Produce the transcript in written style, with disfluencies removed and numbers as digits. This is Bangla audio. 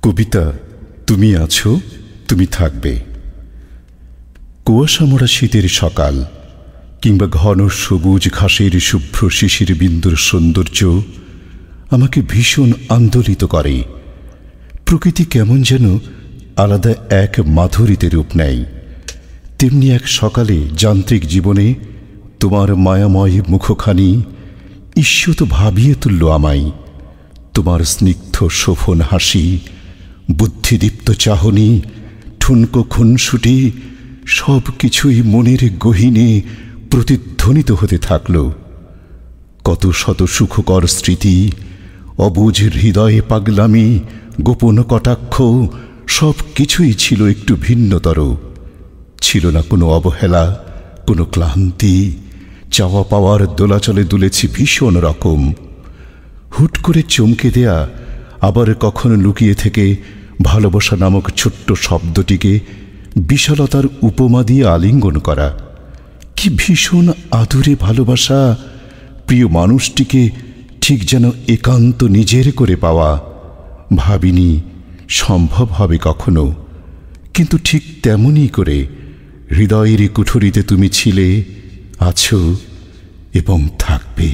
কবিতা তুমি আছো, তুমি থাকবে। কুয়াশামোড়া শীতের সকাল কিংবা ঘন সবুজ ঘাসের শুভ্র শিশির বিন্দুর সৌন্দর্য আমাকে ভীষণ আন্দোলিত করে। প্রকৃতি কেমন যেন আলাদা এক মাধুরীতে রূপ নেয়। তেমনি এক সকালে যান্ত্রিক জীবনে তোমার মায়াময় মুখখানি ঈষৎ ভাবিয়ে তুলল আমায়। তোমার স্নিগ্ধ শোভন হাসি, বুদ্ধিদীপ্ত চাহনি, ঠুনকো খুনসুটি সব কিছুই মনের গহীনে প্রতিধ্বনিত হতে থাকল। কত শত সুখকর স্মৃতি, অবুঝ হৃদয়ে পাগলামি, গোপন কটাক্ষ সব কিছুই ছিল একটু ভিন্নতর। ছিল না কোনো অবহেলা, কোনো ক্লান্তি। চাওয়া পাওয়ার দোলাচলে দুলেছি ভীষণ রকম। হুট করে চমকে দেয়া, আবার কখনো লুকিয়ে থেকে ভালোবাসা নামক ছোট্ট শব্দটিকে বিশালতার উপমা দিয়ে আলিঙ্গন করা। কি ভীষণ আদুরে ভালোবাসা! প্রিয় মানুষটিকে ঠিক যেন একান্ত নিজের করে পাওয়া। ভাবিনি সম্ভব হবে কখনো, কিন্তু ঠিক তেমনই করে হৃদয়ের কুঠুরিতে তুমি ছিলে, আছো এবং থাকবে।